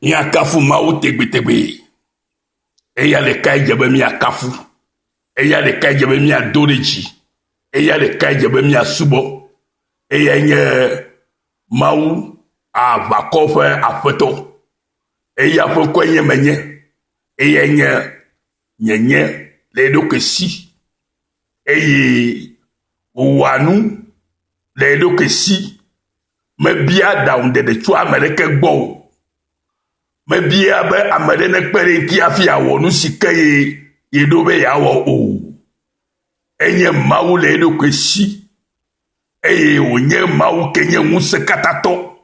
Miakafu mawu tegbe. Eya le kai jebe miakafu. Eya le kai jebe miadoreji. Eya le kai jebe miasubo. Eya nye mawu avakofe afeto. Eya fe kwenye menye. Eya nye le doke si. Eya wanu le doke si. Me bia daunde de chua Amerike gbo. Me bia be amede ne kpere ki afia wonu sike ye do be ya wo o. Enye mawu le do kwesi. Onye mawu kenye nwuse katato.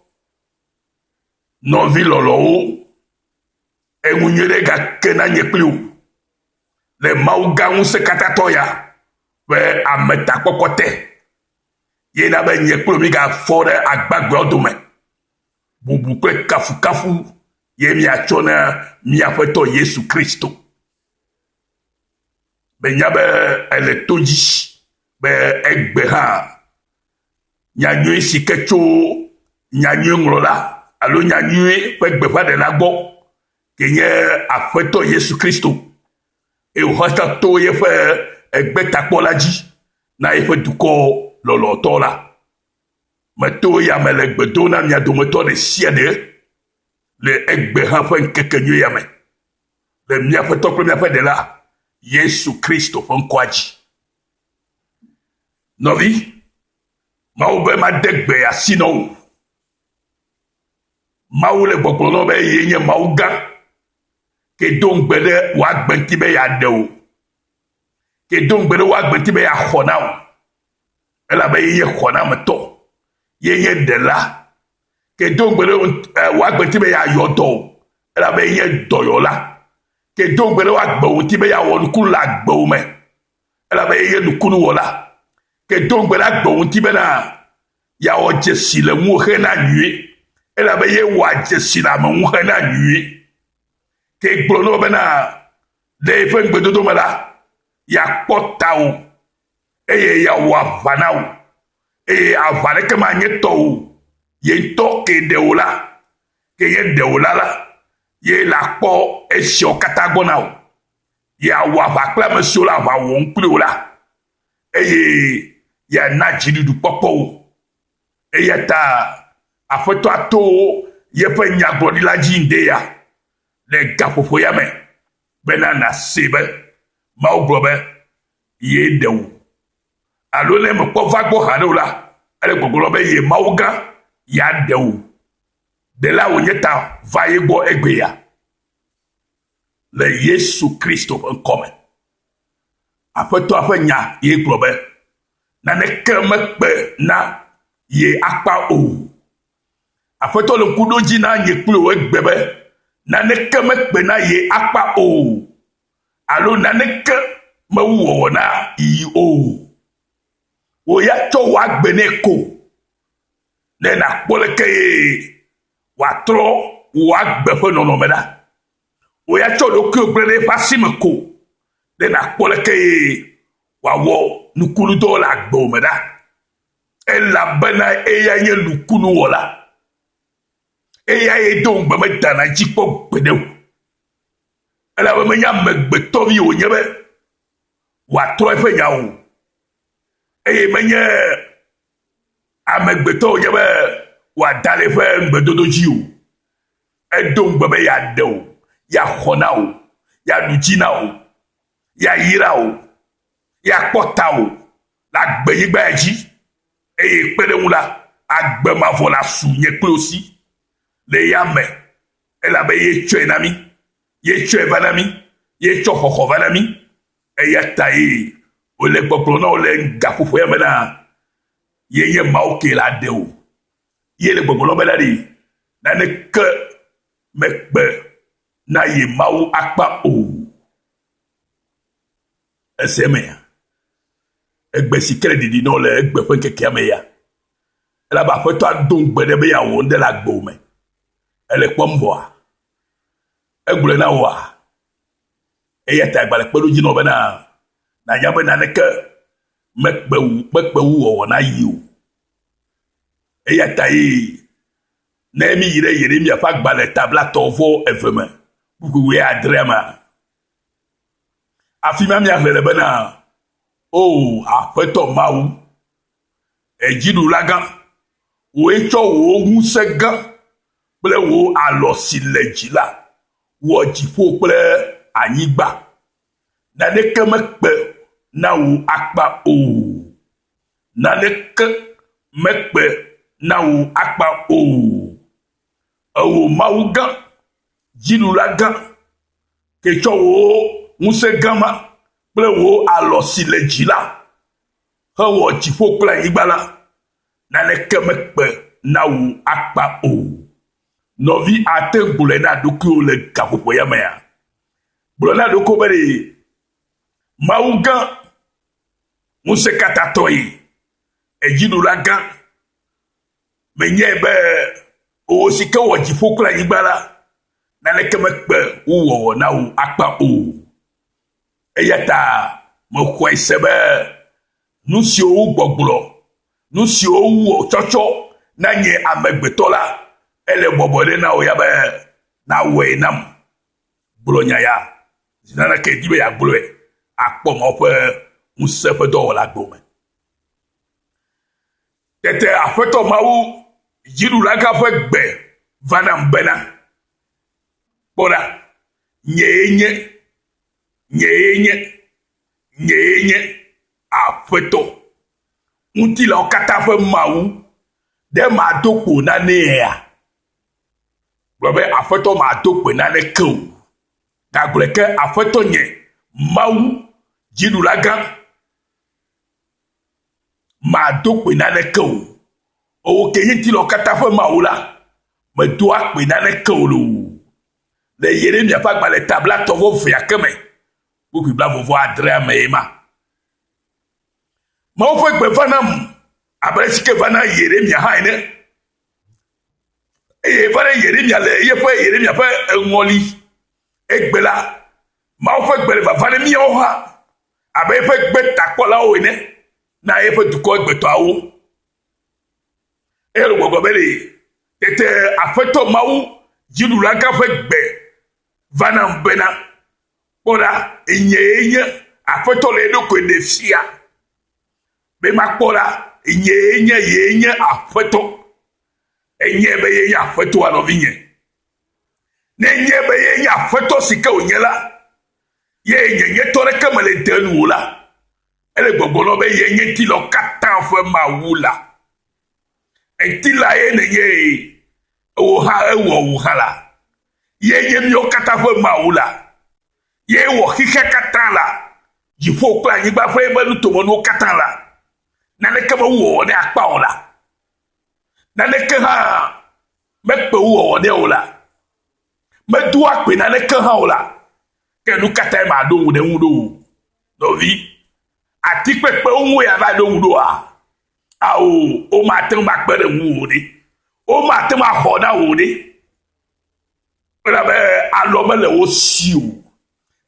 No vi lolo o. Emunyere ga kena nyekli o. Le mawu ga nwuse katato ya. We ameta kokote. Ye na be nyekli mi ga fore agbagbe odome. Bubu kwe kafu. Ye mi achona mi afeto Yesu Kristo. Be nyabe eletoji. Be egbe ha. Nyanyo sikecho. Nyanyo nglola. Alo nyanyo pe gbefa de lagbo. Kenye afeto Yesu Kristo. E uhata to ye fe egbe takpolaji. Na ye fe duko lolo tola. Meto ya melegbe dona mi adometo de siede. Le egbe ha fe nkekenyo yame. Le miafe tokle miafe de la. Yesu Kristo fe nkwaji. Novi. Ma ube ma degbe ya sino. Ma ule boklono be yenye ma uga. Ke dongbele wagbenti be ya deo. Ke dongbele wagbenti be ya khona. Ela be yenye khona meto. Yenye de la. Ke dongbele wagbenti be ya yodo. Ela be yenye doyola. Ke dongbele wagbenti be ya wonukulu la gbome. Ela be yenye nukunu wola. Ke dongbele wagbenti be na ya ojesi le muhe na nyue. Ela be ye wajesi la muhe na nyue. Ke gblono be na de fe ngbedodo me la ya kpota o. Eye ya wavana o. Eye avane ke ma nye to o. Ye to ke de o la. Ke ye de o la. Ye la kpo esio katagona o. Ye wavakla mesio la va wonkple o la. Eye ya na jidi du popo o. Eye ta afeto ato ye fe nyagbodi la jinde ya. Le gafofo ya me. Bena na sebe. Ma ubrobe. Ye de ou. Alo le me kwa vagbo hane ou la. Ele gogolobe ye ma uga. Ya de ou. De la ou nyeta va ye bo egbe ya. Le Yesu Kristo nkome. Afeto afe nya ye probe. Na ne kemekpe na ye akpa ou. Afeto le kudoji na nye kule egbebe. Na ne kemekpe na ye akpa ou. Alo na ne ke me uwo na yi ou. O ya cho wagbene ko. Ne na kpole ke ye watro wagbefe nonomeda. O ya cho do ke brede fasime ko. Ne na kpole ke ye wawo nukunu do la gbomeda. E la bena e ya nye nukunu wola. Eya ye don gbe me dana jikpo gbede o. Ela be me nya megbeto vi o nyebe. Wa tro efe nya o. Eye me nye amegbeto o nyebe wa dale fe ngbedodo ji o. E don gbe me ya de o. Ya khona o. Ya nujina o. Ya yira o. Ya kpota o. La gbe yigba ji. Eye pere un la agbe ma vola su nye kle aussi. Le yame, ela be ye chwe nami, ye chwe vanami, ye chwe koko vanami, e ya tayi, o le poplono o le ngafufo ya mena, ye mauke la deo, ye le poplono be la di, na ne ke mekbe, na ye mau akpa o. Eseme ya, egbe si kere di no le egbe kwenke kiame ya, ela ba feto a don gbe be ya wonde la gbome. Elle est comme moi. Elle voulait na wa. Et y a ta gbale pelu jino bena. Na yabe na neke. Mekbe wu o na yi o. Et y a ta yi. Nemi yire Yeremia fa gbale tabla tovo eveme. Buku we adrema. Afima mi ahlele bena. Oh, afeto maou. Ejidu lagan. Ou echo ou mousegan. Ple ou alosi lejila. Ou jifo ple anigba. Nane kemekpe na ou akpa ou. Nane kemekpe na ou akpa ou. Ou maougan. Jidu lagan. Kecho ou mousegama. Ple ou alosi lejila. Ou jifo ple anigba la. Nane kemekpe na ou akpa ou. Novi ate bulena doko le kapopo ya mea. Bulena doko bere maugan muse katatoi ejidu lagan menye be o sike wo jifokla yibala na le kemekpe wo na u akpa o eyata mo kwai sebe nusi o gbogbo nusi o wo chocho na nye amegbetola ele bobole na o yabe na we nam bulonya ya zinana ke dibe ya bulwe akpo mo pe musefe do la gbome tete afeto mawu jiru la ka fe gbe vanam bena bora nyenye afeto unti la okata fe mawu de ma doko na ne ya Robe afeto ma dokpe na ne kou. Gaguleke afeto nye. Mawu jidu lagan. Ma dokpe na ne kou. Owo kenye ti lo katafe mawu la. Me doa kpe na ne kou lo. Le Yeremia pa gba le tabla tovo vya keme. Buki bla vovo adre ame ema. Ma ofe kpe vanam. Abresike vana Yeremia haine. E fare Yeremia le ye fa Yeremia fa ngoli egbela ma o fa gbele va fane mi o ha abe fa gbe takola o ne na ye fa duko gbe to awo e lo gogo bele tete afeto mawu jidu la ka fa gbe vana mbena ora enye afeto le do ko defia be makora enye afeto enye be ye ya feto anovinye nenye be ye ya feto sika onyela ye nye tore kamale tenu la ele gbogbo be ye nye ti lo katan fe mawula enti la ye nenye o ha ewo hala ye nye mi o katan fe mawula ye wo hike katan la jifo kla nyigba fe be lu to mo no katan la na ne kama wo ne akpa ola na ne ke ha mekpe wo de ola me du akpe na ne ke ha ola ke nu kata ma do wu de wudo no vi ati pepe onwo ya ba do wudo a o ma tan ma pe de wu ni o ma tan ma ho na wu ni ora be alo me le wo si o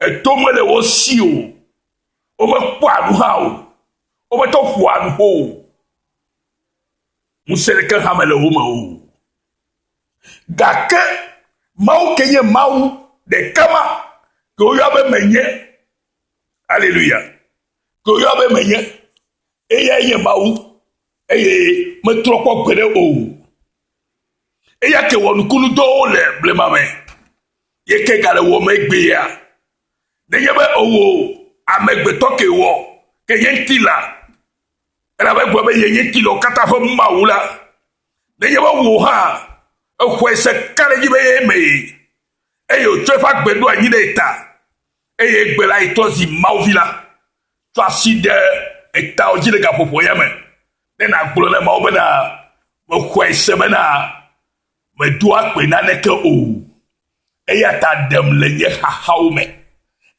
e to me le wo si o me po anu ha o me to fu anu ho Musele ke hamele o gake mau kenye mau de kama ke o yabe menye hallelujah ke o yabe menye eye mau eye me troko gbere o eye ke wonu kunu do le blema me ye ke gale wo me gbe ya ne yebe owo amegbe toke wo ke yentila era be gbe ye kilo kata fo mawula ne ye wo ha e se kale ji be me e yo trefa gbedu anyi de ta e ye gbe la itozi mawvila to aside e ta oji de gapopo ya me ne na gbo le ma obena mo se me na me du akpe na ne ke o e ya ta dem le ye ha me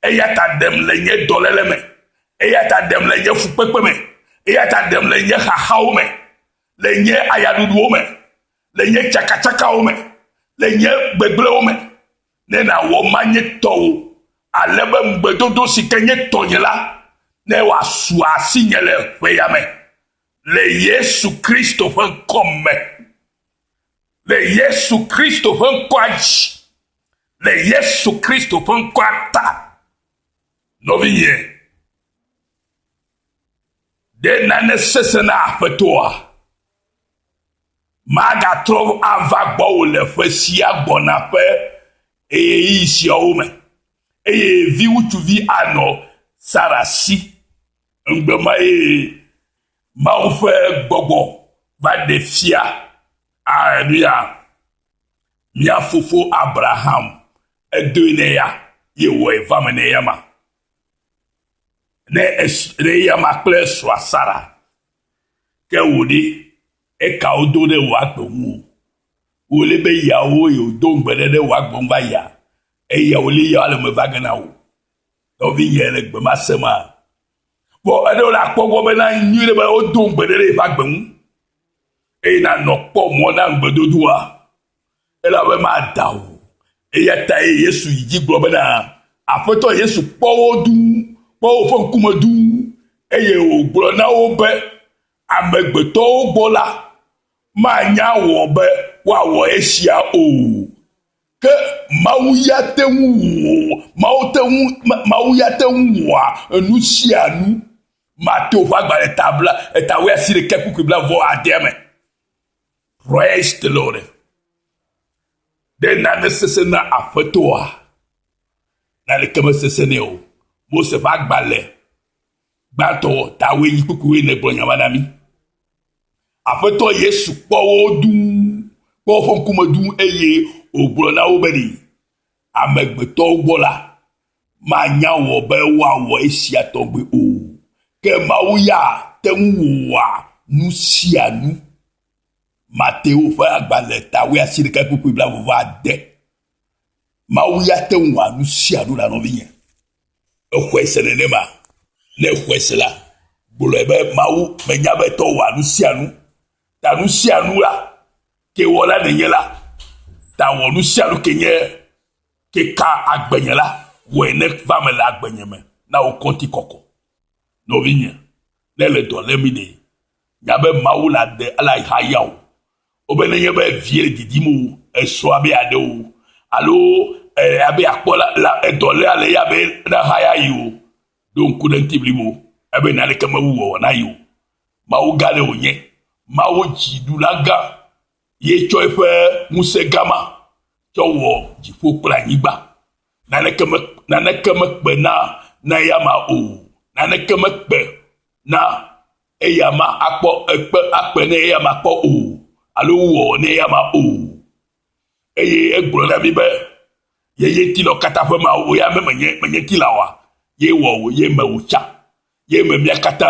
e ya ta dem le ye dolele me e ya ta dem le ye fupepe me eyata dem le nye hahao me le nye ayadudu me le nye chakachaka me le nye gbegble me ne na wo manye to alebe mgbedodo sikenye tonyela ne wa su asinyele feyame le Yesu Kristo fe komme le Yesu Kristo ƒe ŋkɔa le Yesu Kristo ƒe ŋkɔa ta nɔvinye de nane sese na aƒetɔa magatrɔ ava gbɔ wò le ƒe sia gbɔna ƒe eye siawo me eye vi ŋutsuvi anɔ Sara si ŋgbema eye Mawu ƒe gbɔgbɔ va de fia Hallelujah. Mia fofo Abraham edoe ne ya ye wɔ eva me ne ya ma ne ya ma kple srɔ̃a Sara ke wò ɖi ekawo do ɖe wò agbe ŋu wò le be yawo ye do ŋgbe ɖe wò agbe ŋu va ya eye wò le ya le me va gena wò nɔvi nye le gbe ma se ma bon eɖewo le akpɔgbɔ be na nyui ɖe be wodo ŋgbe ɖe va agbe ŋu eye nanɔ kpɔ mɔ na ŋgbedodoa elabe ma da o eya ta ye Yesu yi dzi gblɔ bena aƒetɔ Yesu kpɔ wo du kpɔ wo ƒe ŋkume du eye wògblɔ na wo be amegbetɔwo gbɔ la manya wɔ be woawɔ esia o ke Mawu ya te ŋu Mawu ya te ŋu wɔa enu sia nu Mateo ƒe agbalẽ eta 19:20 me. Praise the Lord. De nane sese na aƒetɔa nane keme sese ne o Mose ƒe agbalẽ gbãtɔ ta 19:9 nyama na mi aƒetɔ Yesu kpɔ wo du kpɔ woƒe ŋkume du eye wògblɔ na wo be ɖi amegbetɔwo gbɔ la manya wɔ be woawɔ esia tɔgbe o ke Mawu ya te ŋu wɔa nu sia nu Mateo ƒe agbalẽ ta 19:20 Mawu ya te ŋu wɔa nu sia nu la nɔvinye exɔe se nenema ne exɔe se la gblɔe be Mawu menya be tɔ wɔa nu sia nu ta nu sia nu la ke wɔ la nenye la ta wɔ nu sia nu ke nye ke ka agbenye la wɔe ne va me le agbenye me na wo kɔnti kɔkɔ nɔvinye ne le dɔ le mi de nya be Mawu la de ala ha ya o obe nenye be vie le didim o esrɔ̃ abe ade o alo abe akpɔ la edɔ le ale ya be na ha ya yi o do ŋku ɖe ŋuti blibo ebe na leke mewu wɔwɔ na yi o Mawu gã ɖe wònye Mawu dziɖula gã ye tsɔ eƒe ŋusẽ gama tsɔ wɔ dziƒo kple anyigba naneke mekpe na eyama o naneke mekpe na eyama akpe ne eyama kpɔ o alo wɔ ne eyama o eye egblɔ na mi be ye tilɔ katã ƒe ma o ya menye tila wa ye wɔ wo ye me wò tsa ye me mia katã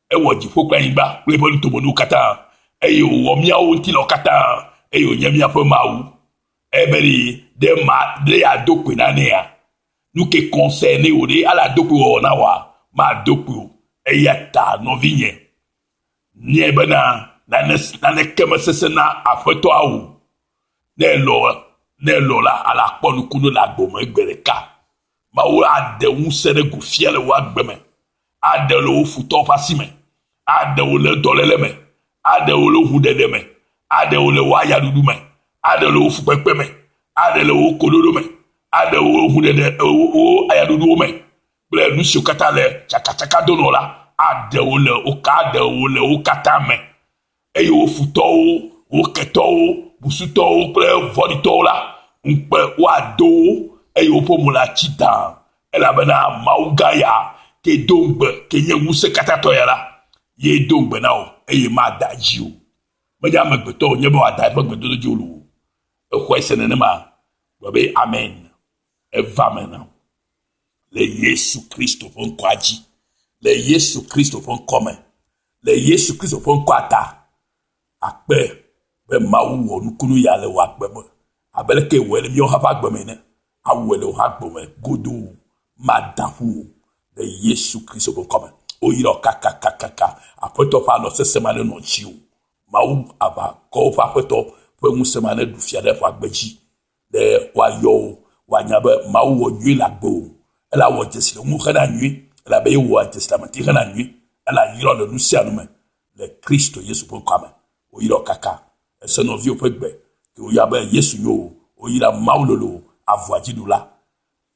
ewɔ dziƒo kple anyigba kple eƒe nutomenuwo katã eye wòwɔ míawo tilɔ katã eye wònye míaƒe Mawu ebe de yado kpe na nea nu ke concerne o de ala do kpe wɔwɔ na wa ma do kpe o eya ta nɔvinye nye bena nane keme sese na aƒetɔa o ne lɔ la ala kpɔ nukunu le agbome gbe ɖeka Mawu ade ŋusẽ ɖe go fia le wo agbe me ade le wo futɔwo ƒe asi me ade wo le dɔléle me ade wo le ʋuɖeɖe me ade wo le wo ayaɖuɖu me ade le wo fukpekpe me ade le wo koɖoɖo me ade wo ʋuɖeɖe wo ayaɖuɖuwo me kple nu siwo katã le tsakatsaka donɔ la ade wo le wo katã me eye wo futɔwo wo ketɔwo busutɔwo kple vɔɖitɔwo la ŋukpe woado wo eye woƒe mo le atsi dã elabena Mawu gã ya ke do ŋgbe ke nye ŋusẽ katãtɔ ya la ye do ŋgbe na wo eye mada dzi o menye amegbetɔ nye be wòada eƒe gbedodo dzi o exɔe se nenema gblɔ be amen eva me na le Yesu Kristo ƒe ŋkɔa dzi le Yesu Kristo ƒe ŋkɔme le Yesu Kristo ƒe ŋkɔa ta akpe be Mawu wɔ nukunu ya le wò agbe me abe leke wòe le míawo hã ƒe agbe me ne awɔe le wò hã agbe me godoo madaƒu le Yesu Kristo ƒe ŋkɔme oyirɔ kakakakaka aƒetɔ ƒe alɔ sesẽ ma ne nɔ dzi o Mawu aʋakɔwo ƒe aƒetɔ ƒe ŋusẽ ma ne ɖu fia ɖe ƒe agbe dzi ɖe woayɔ wo woanya be Mawu wɔ nyui le agbe o ela wɔ dzesi le ŋu hena nyui elabe ye wɔ dzesi le ameti hena nyui ela yrɔ le nu sia nu me le Kristo Yesu ƒe ŋkɔa me oyirɔ kaka esenɔviwo ƒe gbe que o yabe yesu yo o yira maulolo avoadi dula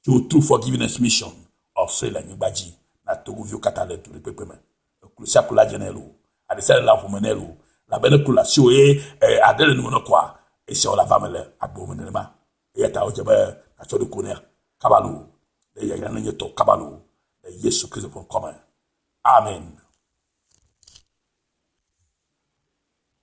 to true forgiveness mission of sela nyibaji na togo vio katale to repepeme klusia kula jenelo adesela la fumenelo la bene kula sio adele nuno kwa e se ola famele abomenema e ta o jebe na to de koner kabalu de yagana nyeto kabalu de yesu kristo pour commun amen.